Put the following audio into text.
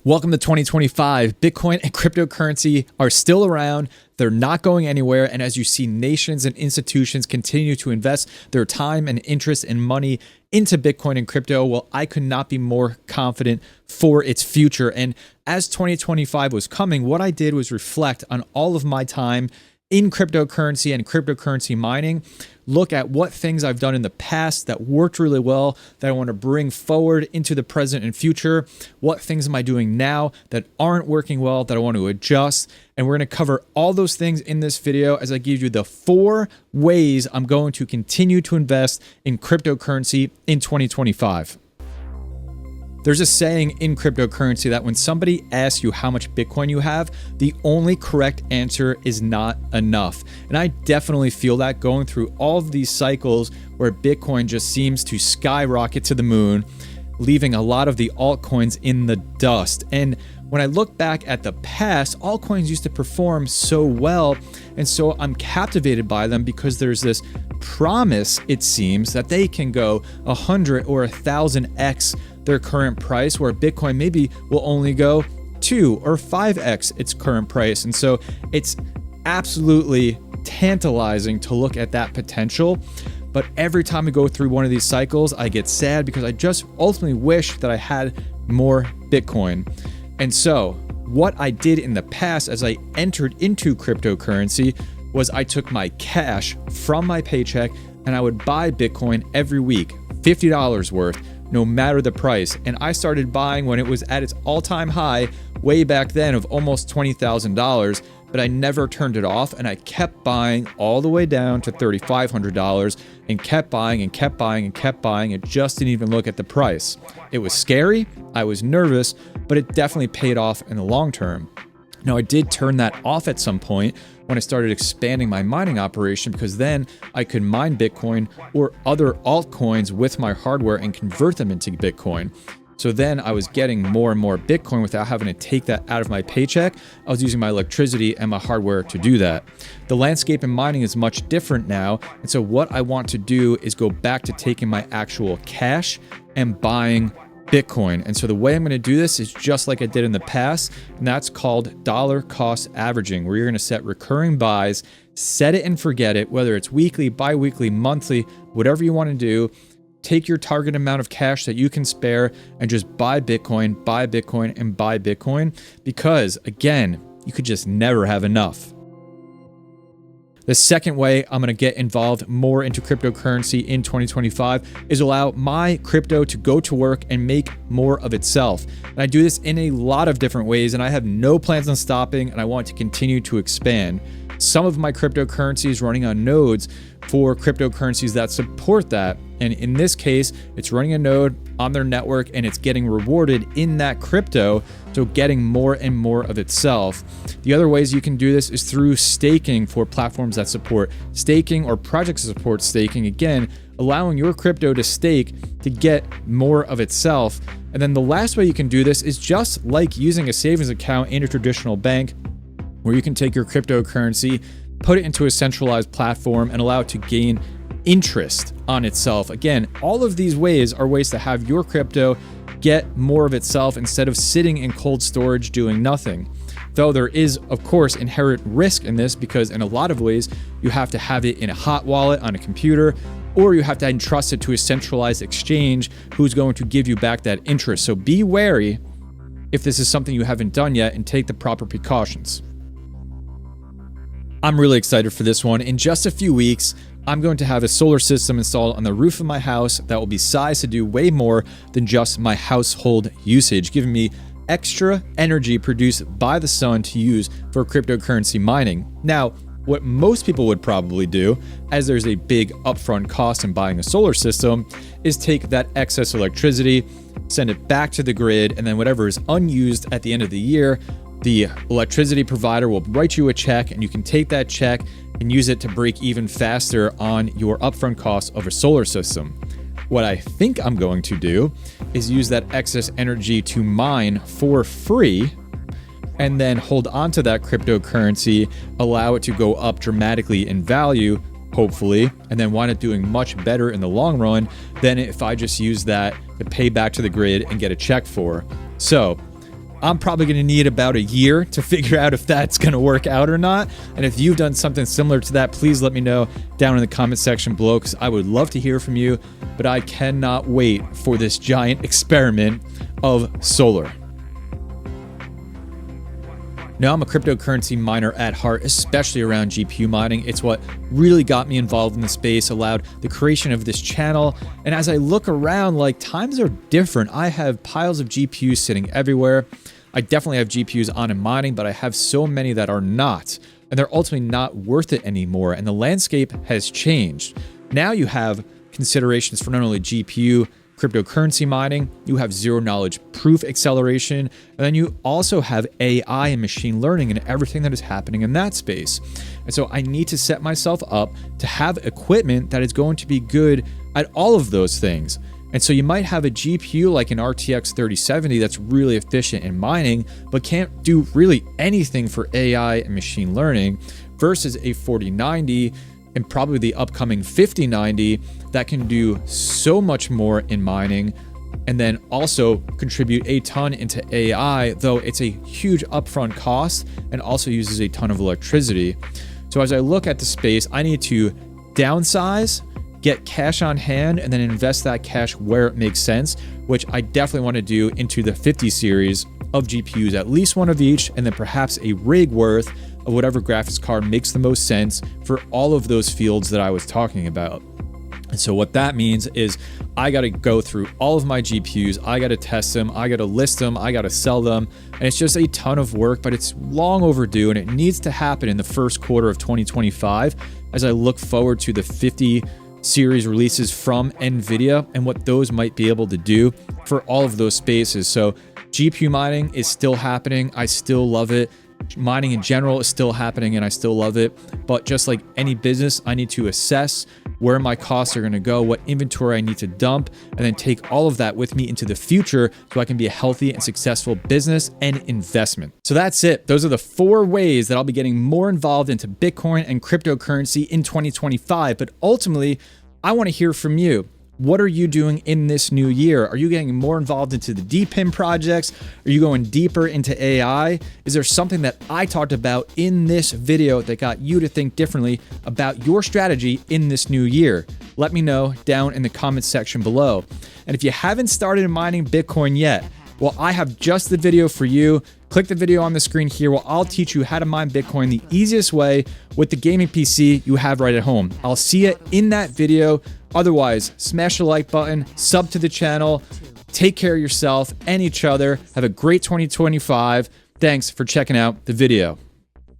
Welcome to 2025. Bitcoin and cryptocurrency are still around. They're not going anywhere. And as you see, nations and institutions continue to invest their time and interest and money into Bitcoin and crypto, well, I could not be more confident for its future. And as 2025 was coming, what I did was reflect on all of my time in cryptocurrency and cryptocurrency mining, look at what things I've done in the past that worked really well that I want to bring forward into the present and future. What things am I doing now that aren't working well that I want to adjust? And we're going to cover all those things in this video as I give you the 4 ways I'm going to continue to invest in cryptocurrency in 2025. There's a saying in cryptocurrency that when somebody asks you how much Bitcoin you have, the only correct answer is not enough. And I definitely feel that going through all of these cycles where Bitcoin just seems to skyrocket to the moon, leaving a lot of the altcoins in the dust. And when I look back at the past, altcoins used to perform so well. And so I'm captivated by them because there's this promise, it seems, that they can go 100 or 1,000x their current price, where Bitcoin maybe will only go 2 or 5x its current price. And so it's absolutely tantalizing to look at that potential. But every time I go through one of these cycles, I get sad because I just ultimately wish that I had more Bitcoin. And so what I did in the past as I entered into cryptocurrency was I took my cash from my paycheck and I would buy Bitcoin every week, $50 worth, no matter the price. And I started buying when it was at its all-time high way back then of almost $20,000, but I never turned it off. And I kept buying all the way down to $3,500 and kept buying and kept buying and kept buying. It just didn't even look at the price. It was scary. I was nervous, but it definitely paid off in the long term. Now, I did turn that off at some point when I started expanding my mining operation, because then I could mine Bitcoin or other altcoins with my hardware and convert them into Bitcoin. So then I was getting more and more Bitcoin without having to take that out of my paycheck. I was using my electricity and my hardware to do that. The landscape in mining is much different now. And so what I want to do is go back to taking my actual cash and buying Bitcoin. And so the way I'm going to do this is just like I did in the past, and that's called dollar cost averaging, where you're going to set recurring buys, set it and forget it, whether it's weekly, bi-weekly, monthly, whatever you want to do. Take your target amount of cash that you can spare and just buy Bitcoin, and buy Bitcoin, because again, you could just never have enough. The second way I'm going to get involved more into cryptocurrency in 2025 is allow my crypto to go to work and make more of itself. And I do this in a lot of different ways, and I have no plans on stopping, and I want to continue to expand. Some of my cryptocurrency is running on nodes for cryptocurrencies that support that. And in this case, it's running a node on their network and it's getting rewarded in that crypto, so getting more and more of itself. The other ways you can do this is through staking for platforms that support staking or projects that support staking. Again, allowing your crypto to stake to get more of itself. And then the last way you can do this is just like using a savings account in a traditional bank, where you can take your cryptocurrency, put it into a centralized platform, and allow it to gain interest on itself. Again, all of these ways are ways to have your crypto get more of itself instead of sitting in cold storage doing nothing. Though there is, of course, inherent risk in this, because in a lot of ways, you have to have it in a hot wallet on a computer, or you have to entrust it to a centralized exchange who's going to give you back that interest. So be wary if this is something you haven't done yet, and take the proper precautions. I'm really excited for this one. In just a few weeks, I'm going to have a solar system installed on the roof of my house that will be sized to do way more than just my household usage, giving me extra energy produced by the sun to use for cryptocurrency mining. Now, what most people would probably do, as there's a big upfront cost in buying a solar system, is take that excess electricity, send it back to the grid, and then whatever is unused at the end of the year, the electricity provider will write you a check, and you can take that check and use it to break even faster on your upfront cost of a solar system. What I think I'm going to do is use that excess energy to mine for free, and then hold on to that cryptocurrency, allow it to go up dramatically in value, hopefully, and then wind up doing much better in the long run than if I just use that to pay back to the grid and get a check for. So I'm probably going to need about a year to figure out if that's going to work out or not. And if you've done something similar to that, please let me know down in the comment section below, because I would love to hear from you. But I cannot wait for this giant experiment of solar. Now, I'm a cryptocurrency miner at heart, especially around GPU mining. It's what really got me involved in the space, allowed the creation of this channel. And as I look around, like, times are different. I have piles of GPUs sitting everywhere. I definitely have GPUs on in mining, but I have so many that are not, and they're ultimately not worth it anymore. And the landscape has changed. Now you have considerations for not only GPU, cryptocurrency mining, you have zero knowledge proof acceleration, and then you also have AI and machine learning and everything that is happening in that space. And so I need to set myself up to have equipment that is going to be good at all of those things. And so you might have a GPU like an RTX 3070 that's really efficient in mining, but can't do really anything for AI and machine learning, versus a 4090 and probably the upcoming 5090 that can do so much more in mining, and then also contribute a ton into AI, though it's a huge upfront cost and also uses a ton of electricity. So as I look at the space, I need to downsize, get cash on hand, and then invest that cash where it makes sense, which I definitely want to do into the 50 series of GPUs, at least one of each, and then perhaps a rig worth of whatever graphics card makes the most sense for all of those fields that I was talking about. And so what that means is I got to go through all of my GPUs, I got to test them, I got to list them, I got to sell them, and it's just a ton of work, but it's long overdue, and it needs to happen in the first quarter of 2025 as I look forward to the 50 series releases from NVIDIA and what those might be able to do for all of those spaces. So GPU mining is still happening. I still love it. Mining in general is still happening and I still love it. But just like any business, I need to assess where my costs are going to go, what inventory I need to dump, and then take all of that with me into the future so I can be a healthy and successful business and investment. So that's it. Those are the 4 ways that I'll be getting more involved into Bitcoin and cryptocurrency in 2025. But ultimately, I want to hear from you. What are you doing in this new year? Are you getting more involved into the DPIM projects? Are you going deeper into AI? Is there something that I talked about in this video that got you to think differently about your strategy in this new year? Let me know down in the comments section below. And if you haven't started mining Bitcoin yet, well, I have just the video for you. Click the video on the screen here where I'll teach you how to mine Bitcoin the easiest way with the gaming PC you have right at home. I'll see you in that video. Otherwise, smash the like button, sub to the channel, take care of yourself and each other. Have a great 2025. Thanks for checking out the video.